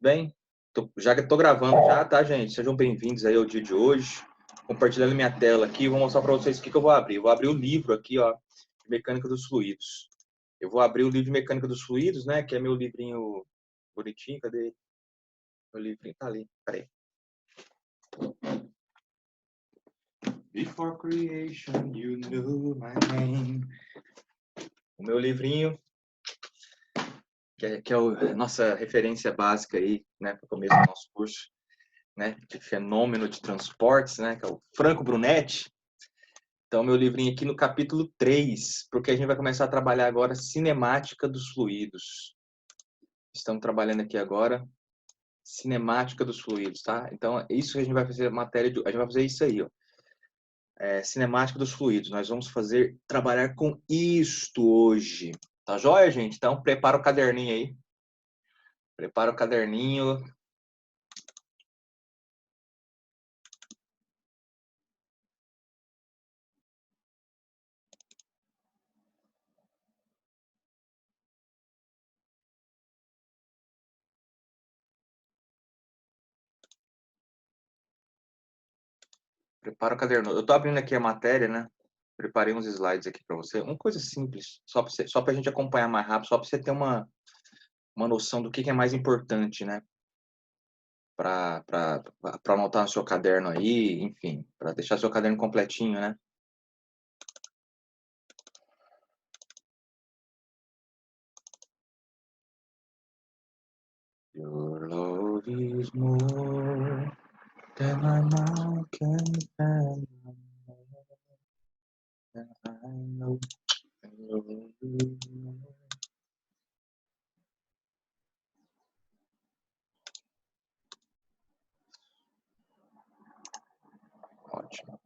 Bem, já que estou gravando já, tá, gente? Sejam bem-vindos aí ao dia de hoje. Compartilhando minha tela aqui, vou mostrar para vocês o que eu vou abrir. Eu vou abrir o livro aqui, ó, de Mecânica dos Fluidos. Eu vou abrir o livro de Mecânica dos Fluidos, né, que é meu livrinho bonitinho. Cadê ele? Meu livrinho tá ali, peraí. Before creation, you knew my name. O meu livrinho, que é a nossa referência básica aí, né, para o começo do nosso curso, né, de fenômeno de transportes, né, que é o Franco Brunetti. Então, meu livrinho aqui no capítulo 3, porque a gente vai começar a trabalhar agora cinemática dos fluidos. Estamos trabalhando aqui agora cinemática dos fluidos, tá? Então, isso que a gente vai fazer matéria de, a gente vai fazer isso aí, ó. Cinemática dos fluidos. Nós vamos trabalhar com isto hoje. Tá joia, gente? Então, prepara o caderninho aí. Prepara o caderninho. Prepara o caderno. Eu tô abrindo aqui a matéria, né? Preparei uns slides aqui para você. Uma coisa simples, só para a gente acompanhar mais rápido, só para você ter uma noção do que é mais importante, né? Para anotar no seu caderno aí, enfim, para deixar seu caderno completinho, né? Your love is more than my mind can handle. I know I love you more. Ótimo.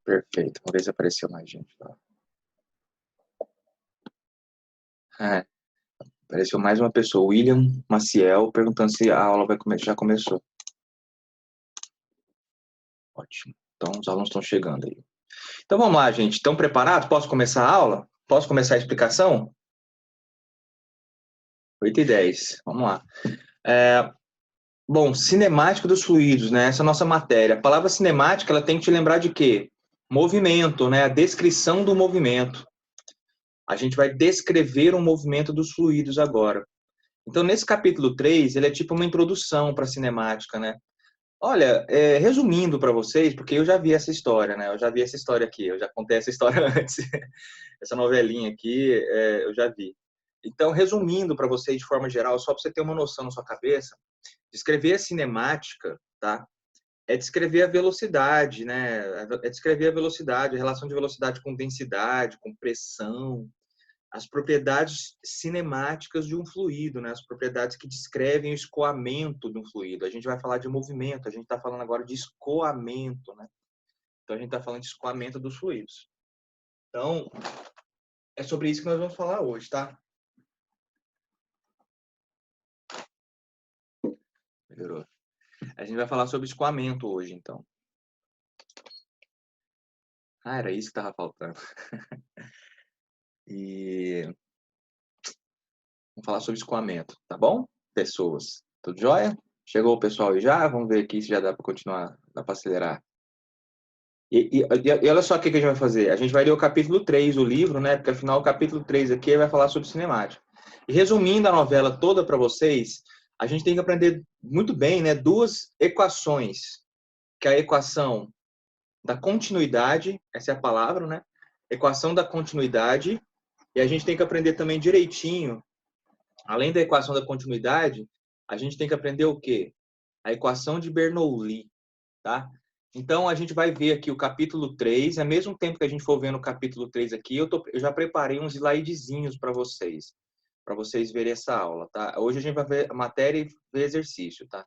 Perfeito. Vamos ver se apareceu mais gente lá. Apareceu mais uma pessoa, William Maciel, perguntando se a aula já começou. Ótimo. Então, os alunos estão chegando aí. Então, vamos lá, gente. Estão preparados? Posso começar a aula? Posso começar a explicação? 8h10. Vamos lá. Bom, cinemática dos fluidos, né? Essa é a nossa matéria. A palavra cinemática, ela tem que te lembrar de quê? Movimento, né? A descrição do movimento. A gente vai descrever um movimento dos fluidos agora. Então, nesse capítulo 3, ele é tipo uma introdução para a cinemática, né? Olha, resumindo para vocês, porque eu já vi essa história, né? Eu já vi essa história aqui, eu já contei essa história antes. Essa novelinha aqui, eu já vi. Então, resumindo para vocês de forma geral, só para você ter uma noção na sua cabeça, descrever a cinemática, tá? É descrever a velocidade, né? É descrever a velocidade, a relação de velocidade com densidade, com pressão, as propriedades cinemáticas de um fluido, né? As propriedades que descrevem o escoamento de um fluido. A gente vai falar de movimento, a gente está falando agora de escoamento, né? Então, a gente está falando de escoamento dos fluidos. Então, é sobre isso que nós vamos falar hoje, tá? Melhorou. A gente vai falar sobre escoamento hoje, então. Era isso que estava faltando. E vamos falar sobre escoamento, tá bom? Pessoas. Tudo jóia? Chegou o pessoal aí já? Vamos ver aqui se já dá para continuar, dá para acelerar. E olha só o que a gente vai fazer. A gente vai ler o capítulo 3 do livro, né? Porque afinal o capítulo 3 aqui vai falar sobre cinemática. E resumindo a novela toda para vocês, a gente tem que aprender muito bem, né? Duas equações. Que é a equação da continuidade, essa é a palavra, né? Equação da continuidade. E a gente tem que aprender também direitinho, além da equação da continuidade, a gente tem que aprender o quê? A equação de Bernoulli, tá? Então, a gente vai ver aqui o capítulo 3, ao mesmo tempo que a gente for vendo o capítulo 3 aqui, eu já preparei uns slidezinhos para vocês verem essa aula, tá? Hoje a gente vai ver a matéria e ver exercício, tá?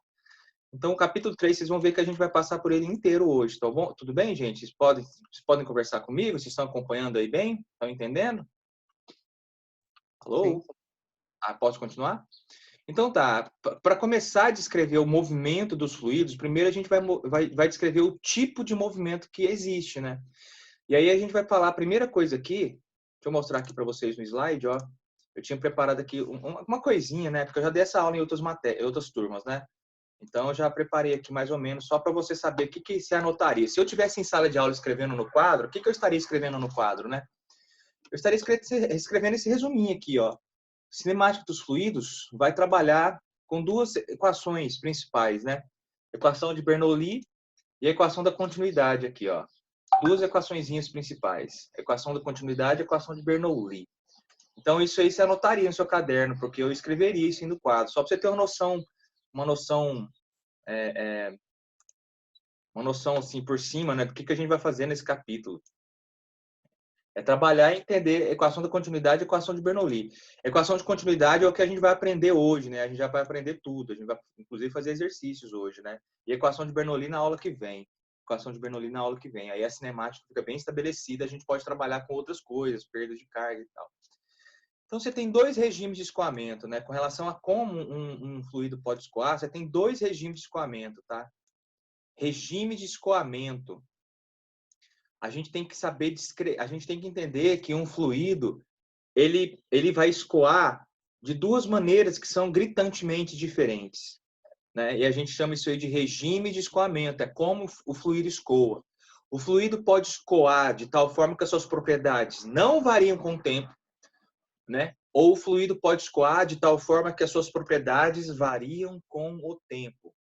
Então, o capítulo 3, vocês vão ver que a gente vai passar por ele inteiro hoje, tá bom? Tudo bem, gente? Vocês podem conversar comigo? Vocês estão acompanhando aí bem? Estão entendendo? Alô? Sim. Posso continuar? Então tá, para começar a descrever o movimento dos fluidos, primeiro a gente vai descrever o tipo de movimento que existe, né? E aí a gente vai falar, a primeira coisa aqui, deixa eu mostrar aqui para vocês no slide, ó. eu tinha preparado aqui uma coisinha, né? Porque eu já dei essa aula em outras turmas, né? Então, eu já preparei aqui mais ou menos, só para você saber o que você anotaria. Se eu tivesse em sala de aula escrevendo no quadro, o que eu estaria escrevendo no quadro, né? Eu estaria escrevendo esse resuminho aqui, ó. Cinemática dos fluidos vai trabalhar com duas equações principais, né? Equação de Bernoulli e a equação da continuidade aqui, ó. Duas equaçõezinhas principais. Equação da continuidade e equação de Bernoulli. Então, isso aí você anotaria no seu caderno, porque eu escreveria isso no quadro. Só para você ter uma noção assim por cima, né, do que a gente vai fazer nesse capítulo. É trabalhar e entender a equação da continuidade e a equação de Bernoulli. A equação de continuidade é o que a gente vai aprender hoje, né? A gente já vai aprender tudo. A gente vai, inclusive, fazer exercícios hoje, né? E a equação de Bernoulli na aula que vem. Equação de Bernoulli na aula que vem. Aí a cinemática fica bem estabelecida, a gente pode trabalhar com outras coisas, perda de carga e tal. Então, você tem dois regimes de escoamento, né? Com relação a como um fluido pode escoar, você tem dois regimes de escoamento, tá? Regime de escoamento. A gente tem que saber a gente tem que entender que um fluido ele vai escoar de duas maneiras que são gritantemente diferentes, né? E a gente chama isso aí de regime de escoamento, é como o fluido escoa. O fluido pode escoar de tal forma que as suas propriedades não variam com o tempo, né? Ou o fluido pode escoar de tal forma que as suas propriedades variam com o tempo.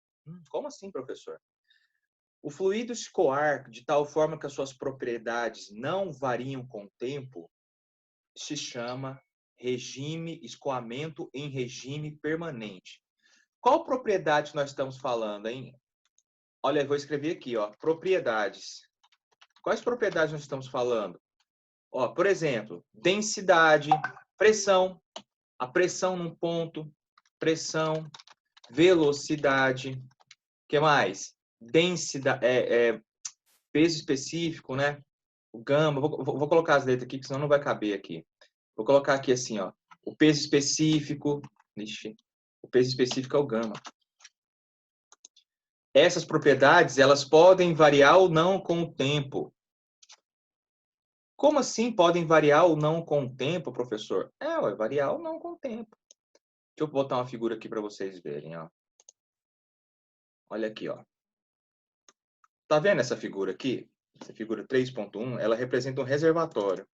Como assim, professor? O fluido escoar de tal forma que as suas propriedades não variam com o tempo se chama regime escoamento em regime permanente. Qual propriedade nós estamos falando, hein? Olha, eu vou escrever aqui, ó, propriedades. Quais propriedades nós estamos falando? Ó, por exemplo, densidade, pressão, a pressão num ponto, pressão, velocidade, o que mais? Densidade, peso específico, né? O gama, vou colocar as letras aqui, que senão não vai caber aqui. Vou colocar aqui assim, ó, o peso específico. Ixi, o peso específico é o gama. Essas propriedades, elas podem variar ou não com o tempo. Como assim podem variar ou não com o tempo, professor? Vai variar ou não com o tempo. Deixa eu botar uma figura aqui para vocês verem, ó. Olha aqui, ó. Tá vendo essa figura aqui? Essa figura 3.1, ela representa um reservatório.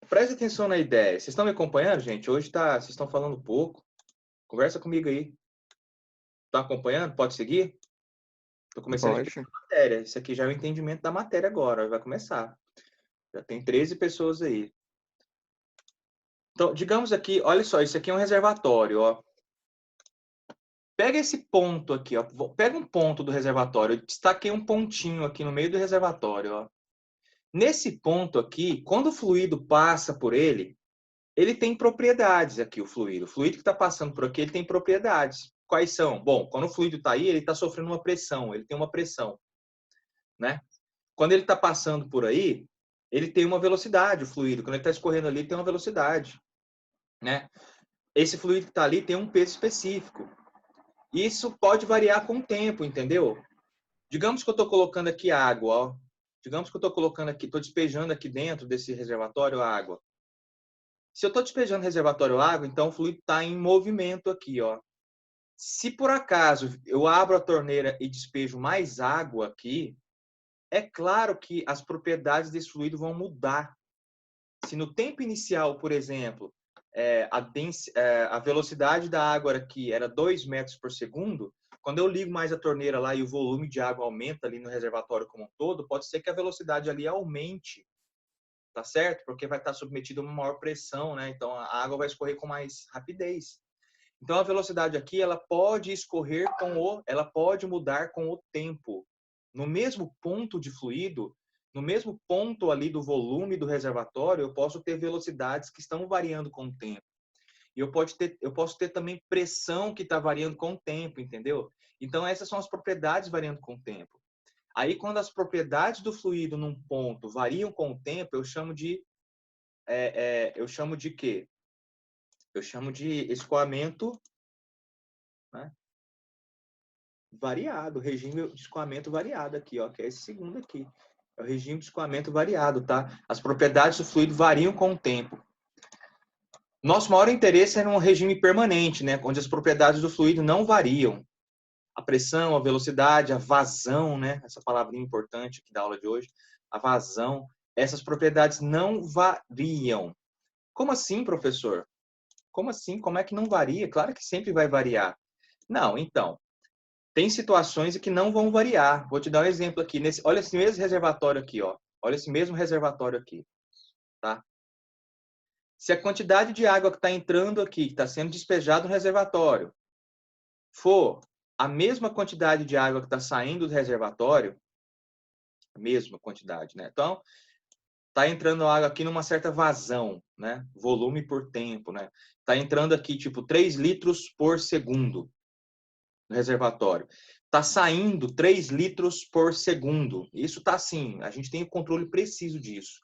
Preste atenção na ideia. Vocês estão me acompanhando, gente? Hoje vocês estão falando pouco. Conversa comigo aí. Tá acompanhando? Pode seguir? Estou começando a Pode. explicar a matéria. Isso aqui já é o entendimento da matéria agora. Vai começar. Já tem 13 pessoas aí. Então, digamos aqui, olha só, isso aqui é um reservatório, ó. Pega esse ponto aqui, ó. Pega um ponto do reservatório. Eu destaquei um pontinho aqui no meio do reservatório, ó. Nesse ponto aqui, quando o fluido passa por ele tem propriedades aqui, o fluido. O fluido que está passando por aqui, ele tem propriedades. Quais são? Bom, quando o fluido está aí, ele está sofrendo uma pressão. Ele tem uma pressão, né? Quando ele está passando por aí, ele tem uma velocidade, o fluido. Quando ele está escorrendo ali, ele tem uma velocidade, né? Esse fluido que está ali tem um peso específico. Isso pode variar com o tempo, entendeu? Digamos que eu estou colocando aqui água, ó. Digamos que eu estou colocando aqui, estou despejando aqui dentro desse reservatório água. Se eu estou despejando no reservatório água, então o fluido está em movimento aqui, ó. Se por acaso eu abro a torneira e despejo mais água aqui, é claro que as propriedades desse fluido vão mudar. Se no tempo inicial, por exemplo, a velocidade da água aqui era 2 metros por segundo, quando eu ligo mais a torneira lá e o volume de água aumenta ali no reservatório como um todo, pode ser que a velocidade ali aumente, tá certo? Porque vai estar submetido a uma maior pressão, né? Então a água vai escorrer com mais rapidez. Então a velocidade aqui, ela pode escorrer ela pode mudar com o tempo. No mesmo ponto de fluido, no mesmo ponto ali do volume do reservatório, eu posso ter velocidades que estão variando com o tempo. E eu posso ter também pressão que está variando com o tempo, entendeu? Então essas são as propriedades variando com o tempo. Aí quando as propriedades do fluido num ponto variam com o tempo, eu chamo de quê? Eu chamo de escoamento, né? Variado, regime de escoamento variado aqui, ó, que é esse segundo aqui. É o regime de escoamento variado, tá? As propriedades do fluido variam com o tempo. Nosso maior interesse é num regime permanente, né, onde as propriedades do fluido não variam. A pressão, a velocidade, a vazão, né, essa palavrinha importante aqui da aula de hoje, a vazão, essas propriedades não variam. Como assim, professor? Como assim? Como é que não varia? Claro que sempre vai variar. Não, então, tem situações em que não vão variar. Vou te dar um exemplo aqui. Olha esse mesmo reservatório aqui, ó. Olha esse mesmo reservatório aqui, tá? Se a quantidade de água que está entrando aqui, que está sendo despejada no reservatório, for a mesma quantidade de água que está saindo do reservatório, a mesma quantidade, né? Então, está entrando água aqui numa certa vazão, né? Volume por tempo, né? Está entrando aqui, tipo, 3 litros por segundo no reservatório. Está saindo 3 litros por segundo. Isso está assim, a gente tem o controle preciso disso.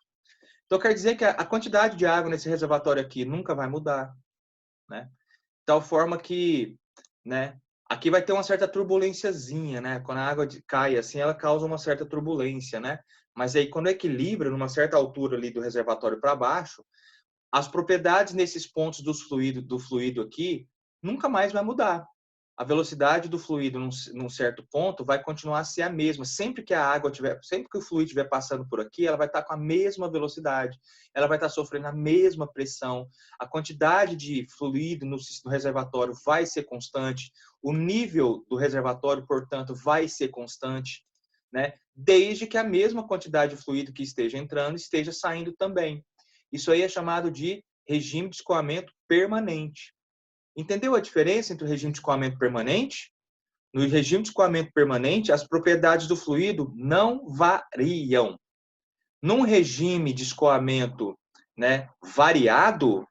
Então, quer dizer que a quantidade de água nesse reservatório aqui nunca vai mudar, né? De tal forma que, né, aqui vai ter uma certa turbulênciazinha, né? Quando a água cai assim, ela causa uma certa turbulência, né? Mas aí, quando equilibra, numa certa altura ali do reservatório para baixo, as propriedades nesses pontos do fluido aqui nunca mais vai mudar. A velocidade do fluido num certo ponto vai continuar a ser a mesma. Sempre que a água tiver, sempre que o fluido estiver passando por aqui, ela vai estar com a mesma velocidade, ela vai estar sofrendo a mesma pressão, a quantidade de fluido no reservatório vai ser constante, o nível do reservatório, portanto, vai ser constante, né? Desde que a mesma quantidade de fluido que esteja entrando esteja saindo também. Isso aí é chamado de regime de escoamento permanente. Entendeu a diferença entre o regime de escoamento permanente? No regime de escoamento permanente, as propriedades do fluido não variam. Num regime de escoamento, né, variado,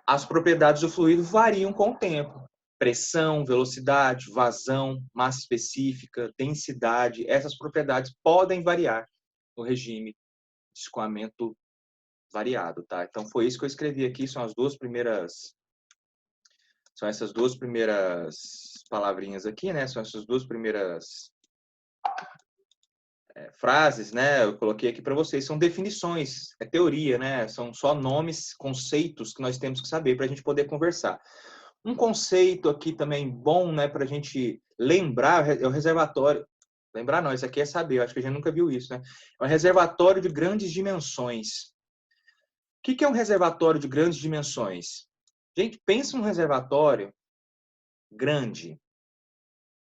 as propriedades do fluido variam com o tempo. Pressão, velocidade, vazão, massa específica, densidade, essas propriedades podem variar no regime de escoamento variado, tá? Então foi isso que eu escrevi aqui, são essas duas primeiras palavrinhas aqui, né? São essas duas primeiras frases, né? Eu coloquei aqui para vocês. São definições, é teoria, né? São só nomes, conceitos que nós temos que saber para a gente poder conversar. Um conceito aqui também bom, né? Para a gente lembrar é o reservatório. Lembrar não, isso aqui é saber. Eu acho que a gente nunca viu isso, né? É um reservatório de grandes dimensões. O que é um reservatório de grandes dimensões? Gente, pensa num reservatório grande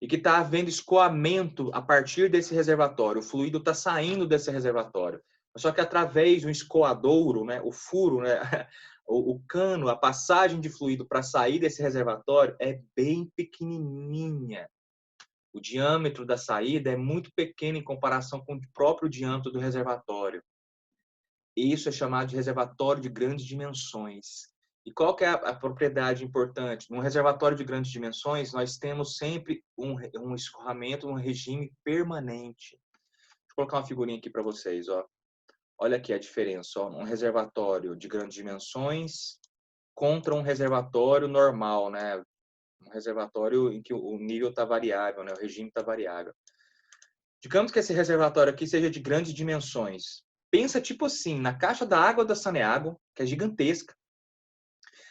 e que está havendo escoamento a partir desse reservatório. O fluido está saindo desse reservatório. Só que através de um escoadouro, né, o furo, né, o cano, a passagem de fluido para sair desse reservatório é bem pequenininha. O diâmetro da saída é muito pequeno em comparação com o próprio diâmetro do reservatório. Isso é chamado de reservatório de grandes dimensões. E qual que é a propriedade importante? Num reservatório de grandes dimensões, nós temos sempre um escoamento, um regime permanente. Deixa eu colocar uma figurinha aqui para vocês. Ó. Olha aqui a diferença. Ó. Um reservatório de grandes dimensões contra um reservatório normal, né? Um reservatório em que o nível está variável, né? O regime está variável. Digamos que esse reservatório aqui seja de grandes dimensões. Pensa tipo assim, na caixa da água da Saneago, que é gigantesca.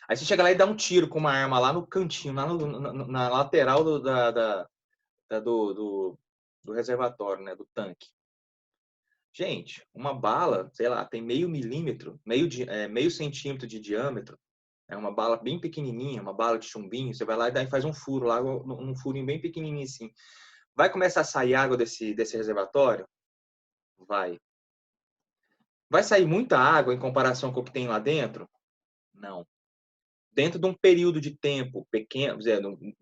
Aí você chega lá e dá um tiro com uma arma lá no cantinho, lá na lateral do reservatório, né, do tanque. Gente, uma bala, sei lá, tem meio milímetro, meio centímetro de diâmetro. É uma bala bem pequenininha, uma bala de chumbinho. Você vai lá e faz um furo lá, um furinho bem pequenininho assim. Vai começar a sair água desse reservatório? Vai. Vai sair muita água em comparação com o que tem lá dentro? Não. Dentro de um período de tempo pequeno,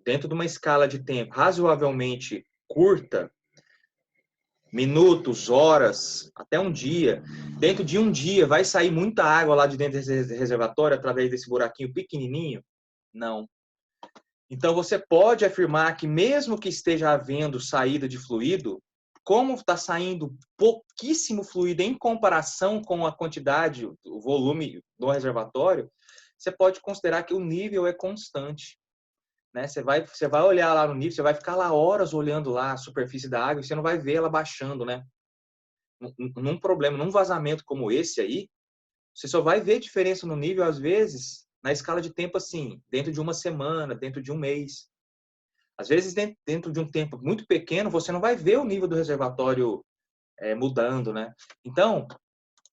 dentro de uma escala de tempo razoavelmente curta, minutos, horas, até um dia, dentro de um dia vai sair muita água lá de dentro desse reservatório através desse buraquinho pequenininho? Não. Então você pode afirmar que mesmo que esteja havendo saída de fluido, como está saindo pouquíssimo fluido em comparação com a quantidade, o volume do reservatório, você pode considerar que o nível é constante. Né? Você vai olhar lá no nível, você vai ficar lá horas olhando lá a superfície da água e você não vai ver ela baixando. Né? Num problema, num vazamento como esse aí, Você só vai ver diferença no nível, às vezes, na escala de tempo assim, dentro de uma semana, dentro de um mês. Às vezes, dentro de um tempo muito pequeno, você não vai ver o nível do reservatório mudando, né? Então,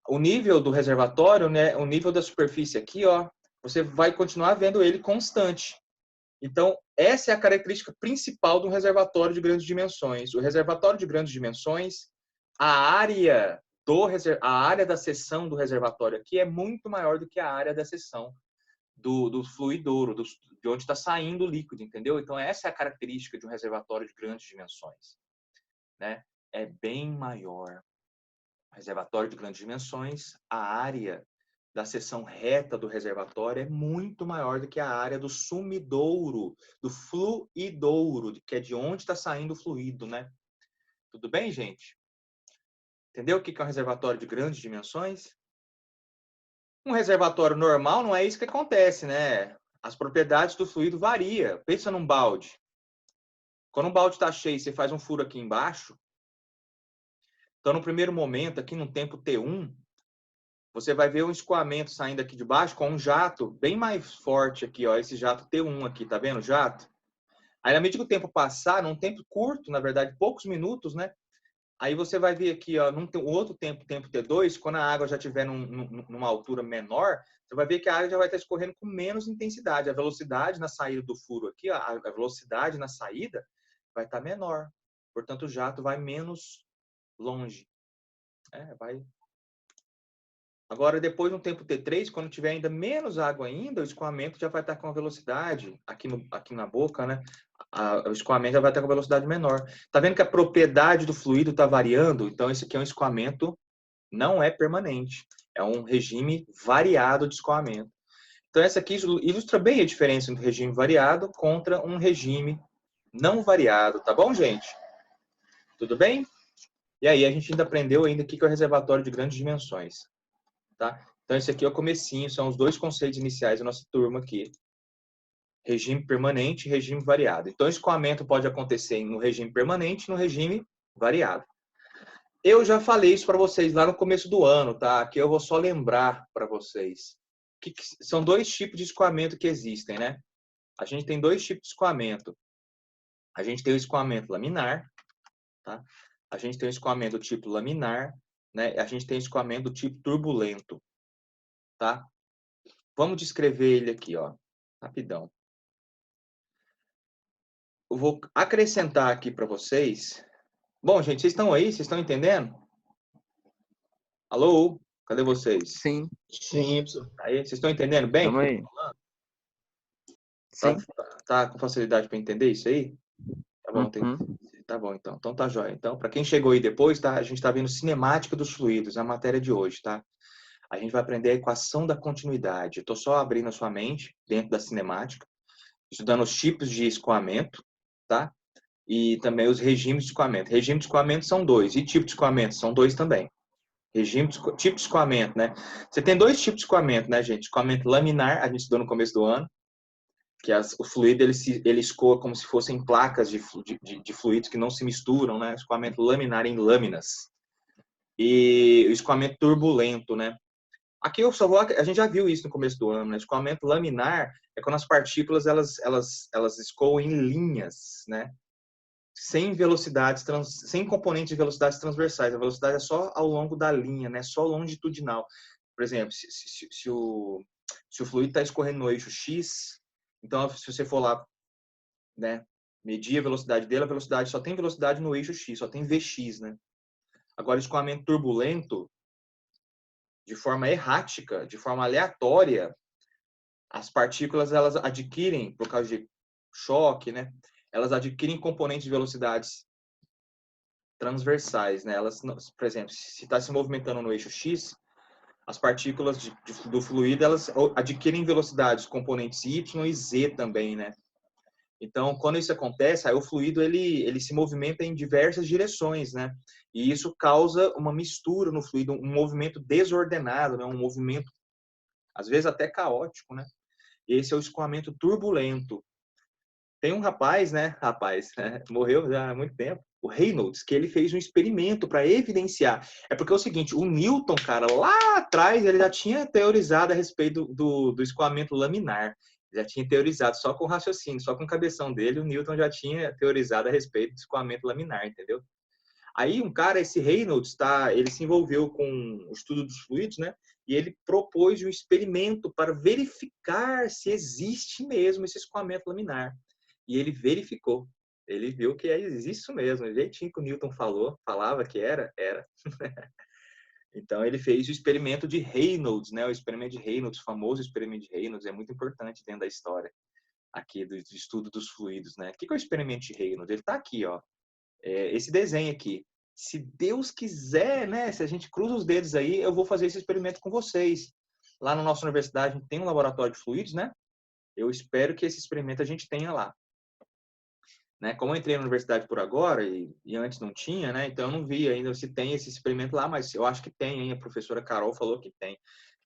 o nível do reservatório, né, o nível da superfície aqui, ó, você vai continuar vendo ele constante. Então, essa é a característica principal de um reservatório de grandes dimensões. O reservatório de grandes dimensões, a área da seção do reservatório aqui é muito maior do que a área da seção do fluidouro, de onde está saindo o líquido, entendeu? Então, essa é a característica de um reservatório de grandes dimensões, né? É bem maior. Reservatório de grandes dimensões, a área da seção reta do reservatório é muito maior do que a área do sumidouro, do fluidouro, que é de onde está saindo o fluido, né? Tudo bem, gente? Entendeu o que é um reservatório de grandes dimensões? Um reservatório normal não é isso que acontece, né? As propriedades do fluido variam. Pensa num balde. Quando um balde está cheio, você faz um furo aqui embaixo. Então, no primeiro momento, aqui no tempo T1, você vai ver um escoamento saindo aqui de baixo com um jato bem mais forte aqui, ó, esse jato T1 aqui, tá vendo o jato? Aí, na medida que o tempo passar, num tempo curto, na verdade, poucos minutos, né? Aí você vai ver aqui, ó, num outro tempo T2, quando a água já estiver numa altura menor, você vai ver que a água já vai estar escorrendo com menos intensidade. A velocidade na saída do furo aqui, ó, a velocidade na saída vai estar menor. Portanto, o jato vai menos longe. Vai. Agora, depois no tempo T3, quando tiver ainda menos água ainda, o escoamento já vai estar com a velocidade, aqui na boca, né? O escoamento já vai estar com a velocidade menor. Tá vendo que a propriedade do fluido está variando? Então, esse aqui é um escoamento, não é permanente. É um regime variado de escoamento. Então, essa aqui ilustra bem a diferença entre regime variado contra um regime não variado. Tá bom, gente? Tudo bem? E aí, a gente ainda aprendeu ainda o que é o reservatório de grandes dimensões. Tá? Então, esse aqui é o comecinho, são os dois conceitos iniciais da nossa turma aqui. Regime permanente e regime variado. Então, o escoamento pode acontecer no regime permanente e no regime variado. Eu já falei isso para vocês lá no começo do ano, tá? Aqui eu vou só lembrar para vocês. São dois tipos de escoamento que existem, né? A gente tem dois tipos de escoamento. A gente tem o escoamento laminar, tá? A gente tem o escoamento do tipo laminar, né? A gente tem o escoamento do tipo turbulento, tá? Vamos descrever ele aqui, ó, rapidão. Eu vou acrescentar aqui para vocês. Bom, gente, vocês estão aí? Vocês estão entendendo? Alô? Cadê vocês? Sim. Sim, professor. Aí, vocês estão entendendo bem? Tamo aí. Tá, Sim. tá com facilidade para entender isso aí? Tá bom, tá bom então. Então tá jóia. Então, para quem chegou aí depois, tá? A gente está vendo cinemática dos fluidos, a matéria de hoje, tá? A gente vai aprender a equação da continuidade. Eu tô só abrindo a sua mente dentro da cinemática, estudando os tipos de escoamento, tá? E também os regimes de escoamento. Regime de escoamento são dois, e tipo de escoamento são dois também. Tipo de escoamento, né? Você tem dois tipos de escoamento, né, gente? Escoamento laminar, a gente estudou no começo do ano, que o fluido ele escoa como se fossem placas de fluidos que não se misturam, né? Escoamento laminar em lâminas. E o escoamento turbulento, né? Aqui eu só vou, a gente já viu isso no começo do ano, né? Escoamento laminar é quando as partículas elas escoam em linhas, né? Sem velocidades, sem componentes de velocidades transversais. A velocidade é só ao longo da linha, né? Só longitudinal. Por exemplo, se o fluido está escorrendo no eixo X, então se você for lá, né, medir a velocidade dele, a velocidade só tem velocidade no eixo X, só tem Vx, né? Agora, escoamento turbulento, de forma errática, de forma aleatória, as partículas elas adquirem, por causa de choque, né? Elas adquirem componentes de velocidades transversais, né? Elas, por exemplo, se está se movimentando no eixo X, as partículas do fluido elas adquirem velocidades, componentes Y e Z também, né? Então, quando isso acontece, aí o fluido ele se movimenta em diversas direções, né? E isso causa uma mistura no fluido, um movimento desordenado, né? Um movimento às vezes até caótico, né? Esse é o escoamento turbulento. Tem um rapaz, né? Morreu já há muito tempo. O Reynolds, que ele fez um experimento para evidenciar. É porque é o seguinte, o Newton, cara, lá atrás, ele já tinha teorizado a respeito do escoamento laminar. Já tinha teorizado só com raciocínio, só com o cabeção dele, o Newton já tinha teorizado a respeito do escoamento laminar, entendeu? Aí um cara, esse Reynolds, ele se envolveu com o estudo dos fluidos, né? E ele propôs um experimento para verificar se existe mesmo esse escoamento laminar. E ele verificou. Ele viu que existe isso mesmo, o jeitinho que o Newton falava que era. Então ele fez o experimento de Reynolds, né? O experimento de Reynolds, o famoso experimento de Reynolds, é muito importante dentro da história aqui do estudo dos fluidos, né? O que é o experimento de Reynolds? Ele está aqui, ó. Esse desenho aqui. Se Deus quiser, né? Se a gente cruza os dedos aí, eu vou fazer esse experimento com vocês. Lá na nossa universidade a gente tem um laboratório de fluidos, né? Eu espero que esse experimento a gente tenha lá. Né? Como eu entrei na universidade por agora e antes não tinha, né? Então eu não vi ainda se tem esse experimento lá, mas eu acho que tem, hein? A professora Carol falou que tem.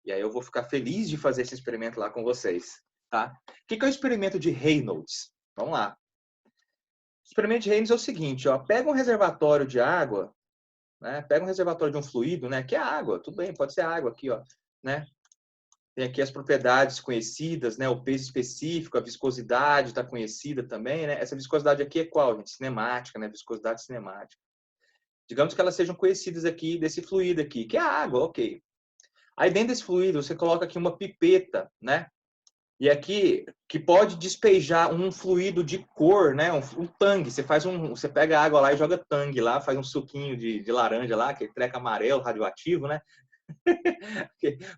E aí eu vou ficar feliz de fazer esse experimento lá com vocês, tá? O que é o experimento de Reynolds? Vamos lá. O experimento de Reynolds é o seguinte, ó, pega um reservatório de água, né? Pega um reservatório de um fluido, né? Que é água, tudo bem, pode ser água aqui, ó, né? Tem aqui as propriedades conhecidas, né? O peso específico, a viscosidade está conhecida também, né? Essa viscosidade aqui é qual, gente? Cinemática, né? Viscosidade cinemática. Digamos que elas sejam conhecidas aqui desse fluido aqui, que é a água, ok. Aí dentro desse fluido você coloca aqui uma pipeta, né? E aqui que pode despejar um fluido de cor, né? Um tangue. Você pega a água lá e joga tangue lá, faz um suquinho de laranja lá, que treca amarelo radioativo, né?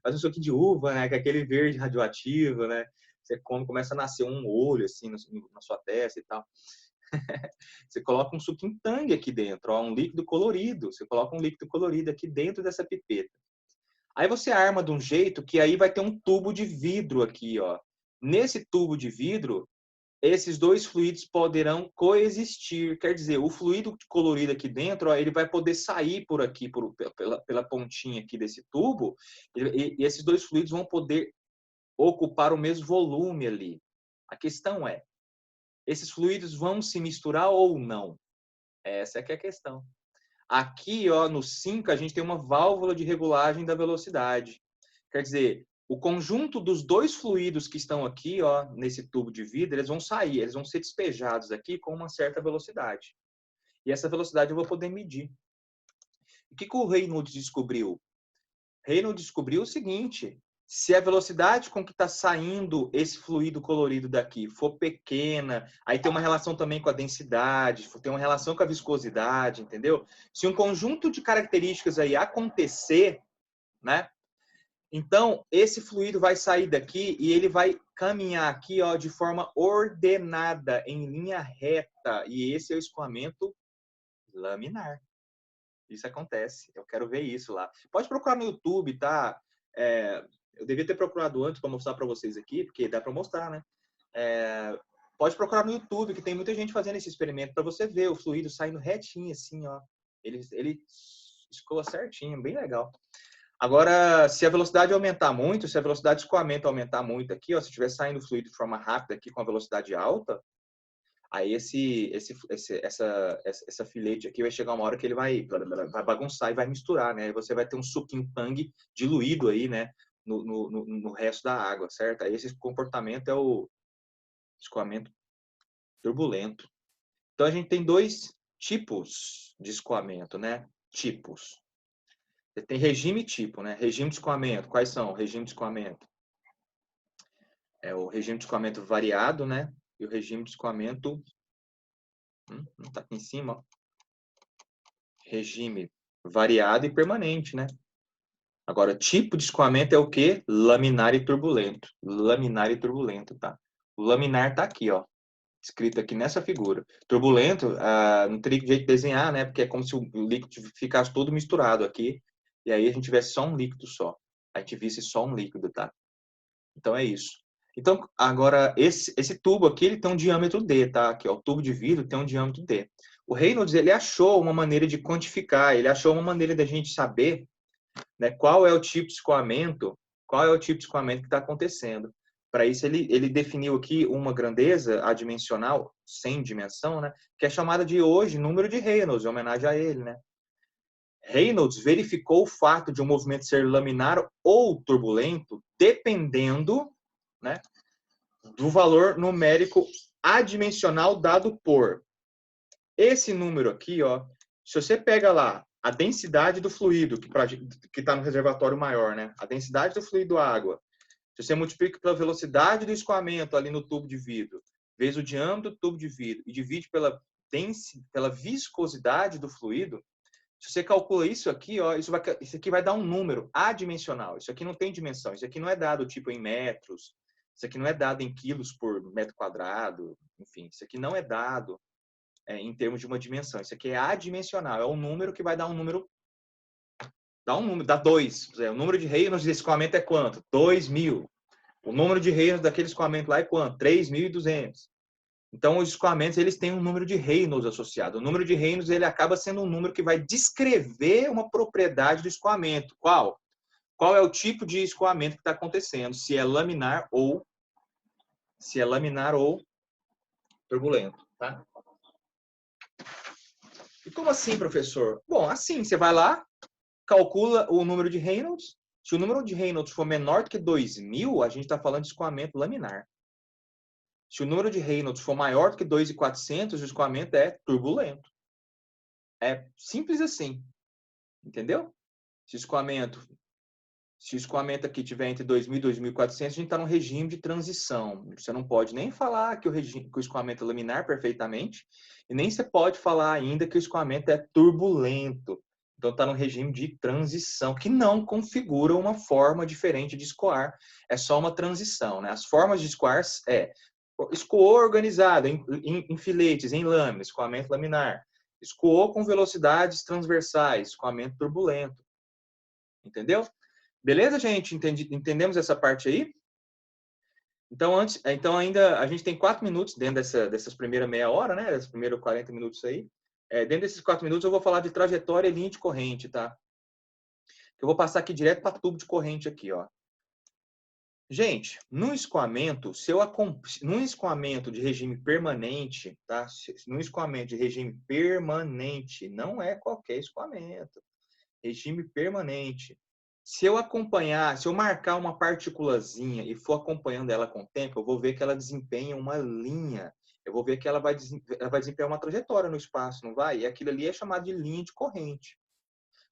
Faz um suquinho de uva, né? Que é aquele verde radioativo, né? Você come, começa a nascer um olho assim na sua testa e tal. Você coloca um suquinho tangue aqui dentro, ó, um líquido colorido. Você coloca um líquido colorido aqui dentro dessa pipeta. Aí você arma de um jeito que aí vai ter um tubo de vidro aqui, ó. Nesse tubo de vidro, esses dois fluidos poderão coexistir. Quer dizer, o fluido colorido aqui dentro, ó, ele vai poder sair por aqui, pela pontinha aqui desse tubo, e esses dois fluidos vão poder ocupar o mesmo volume ali. A questão é, esses fluidos vão se misturar ou não? Essa é que é a questão. Aqui, ó, no 5, a gente tem uma válvula de regulagem da velocidade. Quer dizer, o conjunto dos dois fluidos que estão aqui, ó, nesse tubo de vidro, eles vão sair, eles vão ser despejados aqui com uma certa velocidade. E essa velocidade eu vou poder medir. O que o Reynolds descobriu? Reynolds descobriu o seguinte: se a velocidade com que está saindo esse fluido colorido daqui for pequena, aí tem uma relação também com a densidade, tem uma relação com a viscosidade, entendeu? Se um conjunto de características aí acontecer, né? Então, esse fluido vai sair daqui e ele vai caminhar aqui, ó, de forma ordenada, em linha reta. E esse é o escoamento laminar. Isso acontece. Eu quero ver isso lá. Pode procurar no YouTube, tá? Eu devia ter procurado antes para mostrar para vocês aqui, porque dá para mostrar, né? Pode procurar no YouTube, que tem muita gente fazendo esse experimento para você ver o fluido saindo retinho assim, ó. Ele escoa certinho, bem legal. Agora, se a velocidade aumentar muito, se a velocidade de escoamento aumentar muito aqui, ó, se estiver saindo fluido de forma rápida aqui com a velocidade alta, aí essa filete aqui vai chegar uma hora que ele vai bagunçar e vai misturar, né? Aí você vai ter um suquinho tangue diluído aí, né? No resto da água, certo? Aí esse comportamento é o escoamento turbulento. Então a gente tem dois tipos de escoamento, né? Tipos. Você tem regime e tipo, né? Regime de escoamento. Quais são? Regime de escoamento. É o regime de escoamento variado, né? E o regime de escoamento não tá aqui em cima, ó. Regime variado e permanente, né? Agora, tipo de escoamento é o quê? Laminar e turbulento. Laminar e turbulento, tá? O laminar tá aqui, ó. Escrito aqui nessa figura. Turbulento, não teria jeito de desenhar, né? Porque é como se o líquido ficasse todo misturado aqui. E aí a gente tivesse só um líquido só. A gente visse só um líquido, tá? Então é isso. Então, agora, esse tubo aqui, ele tem um diâmetro D, tá? Aqui, ó, o tubo de vidro tem um diâmetro D. O Reynolds, ele achou uma maneira de quantificar, ele achou uma maneira da gente saber, né, qual é o tipo de escoamento que está acontecendo. Para isso, ele definiu aqui uma grandeza adimensional, sem dimensão, né? Que é chamada de hoje número de Reynolds, em homenagem a ele, né? Reynolds verificou o fato de um movimento ser laminar ou turbulento dependendo, né, do valor numérico adimensional dado por esse número aqui, ó. Se você pega lá a densidade do fluido que está no reservatório maior, né? A densidade do fluido água. Se você multiplica pela velocidade do escoamento ali no tubo de vidro, vezes o diâmetro do tubo de vidro e divide pela viscosidade do fluido, se você calcula isso aqui, ó, isso aqui vai dar um número adimensional. Isso aqui não tem dimensão. Isso aqui não é dado tipo em metros. Isso aqui não é dado em quilos por metro quadrado. Enfim, isso aqui não é dado em termos de uma dimensão. Isso aqui é adimensional. É um número que vai dar um número. Dá 2. O número de Reynolds desse escoamento é quanto? 2.000. O número de Reynolds daquele escoamento lá é quanto? 3.200. Então, os escoamentos, eles têm um número de Reynolds associado. O número de Reynolds, ele acaba sendo um número que vai descrever uma propriedade do escoamento. Qual? Qual é o tipo de escoamento que está acontecendo? Se é laminar ou turbulento, tá? E como assim, professor? Bom, assim, você vai lá, calcula o número de Reynolds. Se o número de Reynolds for menor do que 2.000, a gente está falando de escoamento laminar. Se o número de Reynolds for maior do que 2.400, o escoamento é turbulento. É simples assim. Entendeu? Se o escoamento aqui tiver entre 2.000 e 2.400, a gente está num regime de transição. Você não pode nem falar que o escoamento é laminar perfeitamente, e nem você pode falar ainda que o escoamento é turbulento. Então está num regime de transição, que não configura uma forma diferente de escoar. É só uma transição, né? As formas de escoar escoou organizado em filetes, em lâminas, escoamento laminar. Escoou com velocidades transversais, escoamento turbulento. Entendeu? Beleza, gente? Entendemos essa parte aí? Então ainda a gente tem 4 minutos dentro dessas primeiras meia hora, né? Esses primeiros 40 minutos aí. Dentro desses 4 minutos eu vou falar de trajetória e linha de corrente, tá? Eu vou passar aqui direto para tubo de corrente aqui, ó. Gente, num escoamento de regime permanente, tá? Num escoamento de regime permanente, não é qualquer escoamento. Regime permanente. Se eu marcar uma partículazinha e for acompanhando ela com o tempo, eu vou ver que ela desempenha uma linha. Eu vou ver que ela vai desempenhar uma trajetória no espaço, não vai? E aquilo ali é chamado de linha de corrente.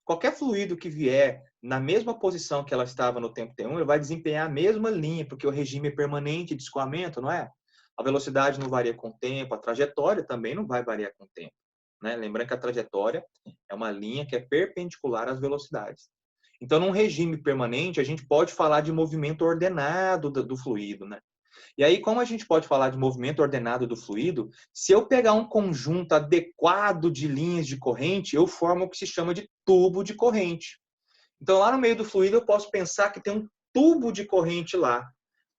Qualquer fluido que vier na mesma posição que ela estava no tempo T1, ele vai desempenhar a mesma linha, porque o regime é permanente de escoamento, não é? A velocidade não varia com o tempo, a trajetória também não vai variar com o tempo. Né? Lembrando que a trajetória é uma linha que é perpendicular às velocidades. Então, num regime permanente, a gente pode falar de movimento ordenado do fluido, né? E aí, como a gente pode falar de movimento ordenado do fluido, se eu pegar um conjunto adequado de linhas de corrente, eu formo o que se chama de tubo de corrente. Então, lá no meio do fluido, eu posso pensar que tem um tubo de corrente lá.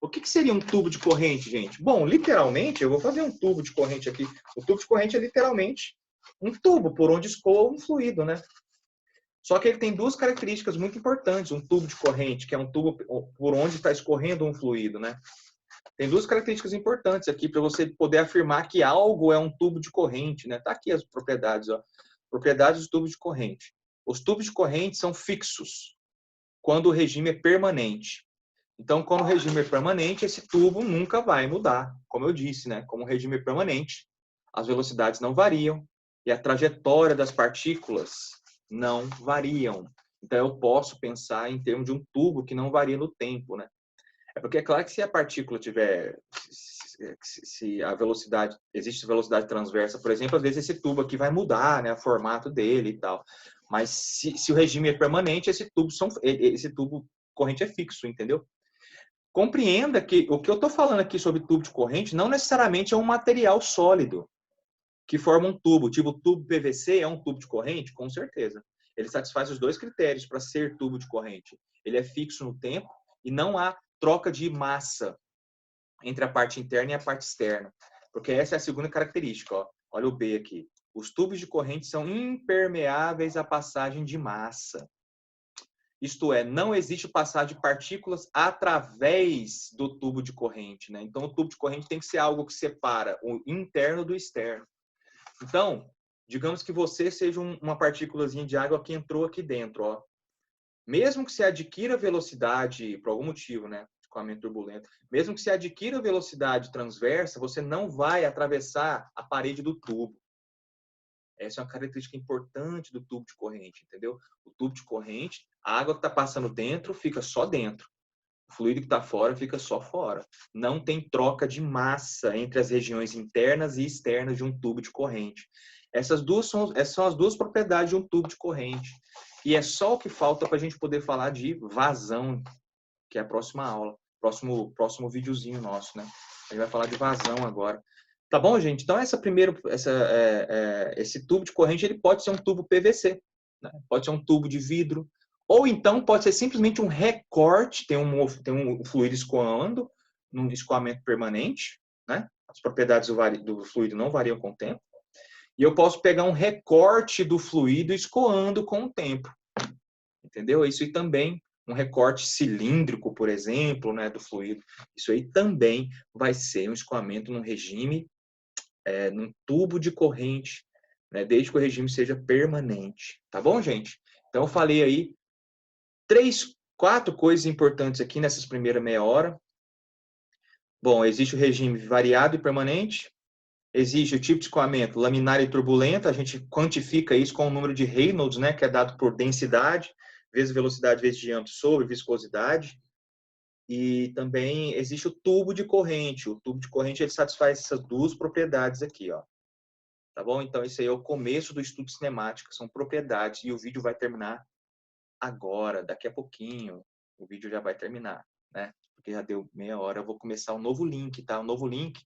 O que seria um tubo de corrente, gente? Bom, literalmente, eu vou fazer um tubo de corrente aqui. O tubo de corrente é literalmente um tubo por onde escoa um fluido, né? Só que ele tem duas características muito importantes, um tubo de corrente, que é um tubo por onde está escorrendo um fluido, né? Tem duas características importantes aqui para você poder afirmar que algo é um tubo de corrente, né? Tá aqui as propriedades, ó. Propriedades dos tubos de corrente. Os tubos de corrente são fixos quando o regime é permanente. Então, quando o regime é permanente, esse tubo nunca vai mudar. Como eu disse, né? Como o regime é permanente, as velocidades não variam e a trajetória das partículas não variam. Então, eu posso pensar em termos de um tubo que não varia no tempo, né? É porque é claro que se a partícula tiver, se a velocidade, existe velocidade transversa, por exemplo, às vezes esse tubo aqui vai mudar, né, o formato dele e tal. Mas se o regime é permanente, esse tubo corrente é fixo, entendeu? Compreenda que o que eu estou falando aqui sobre tubo de corrente não necessariamente é um material sólido que forma um tubo. Tipo, o tubo PVC é um tubo de corrente? Com certeza. Ele satisfaz os dois critérios para ser tubo de corrente. Ele é fixo no tempo e não há troca de massa entre a parte interna e a parte externa. Porque essa é a segunda característica. Ó. Olha o B aqui. Os tubos de corrente são impermeáveis à passagem de massa. Isto é, não existe passagem de partículas através do tubo de corrente, né? Então, o tubo de corrente tem que ser algo que separa o interno do externo. Então, digamos que você seja uma partículazinha de água que entrou aqui dentro, ó. Mesmo que você adquira velocidade, por algum motivo, né? Escoamento turbulento. Mesmo que você adquira velocidade transversa, você não vai atravessar a parede do tubo. Essa é uma característica importante do tubo de corrente, entendeu? O tubo de corrente, a água que está passando dentro fica só dentro. O fluido que está fora fica só fora. Não tem troca de massa entre as regiões internas e externas de um tubo de corrente. Essas são as duas propriedades de um tubo de corrente. E é só o que falta para a gente poder falar de vazão, que é a próxima aula, próximo videozinho nosso, né? A gente vai falar de vazão agora. Tá bom, gente? Então, esse tubo de corrente ele pode ser um tubo PVC, né? Pode ser um tubo de vidro, ou então pode ser simplesmente um recorte, tem um fluido escoando, num escoamento permanente, né? As propriedades do fluido não variam com o tempo. E eu posso pegar um recorte do fluido escoando com o tempo. Entendeu? Isso aí também, um recorte cilíndrico, por exemplo, né, do fluido. Isso aí também vai ser um escoamento num regime, num tubo de corrente, né, desde que o regime seja permanente. Tá bom, gente? Então, eu falei aí 4 coisas importantes aqui nessas primeiras meia hora. Bom, existe o regime variado e permanente. Existe o tipo de escoamento laminar e turbulento. A gente quantifica isso com o número de Reynolds, né, que é dado por densidade, vezes velocidade, vezes diâmetro sobre viscosidade. E também existe o tubo de corrente. O tubo de corrente ele satisfaz essas duas propriedades aqui, ó. Tá bom? Então, esse aí é o começo do estudo cinemático, são propriedades. E o vídeo vai terminar agora, daqui a pouquinho. O vídeo já vai terminar, né? Porque já deu meia hora. Eu vou começar um novo link, tá? Um novo link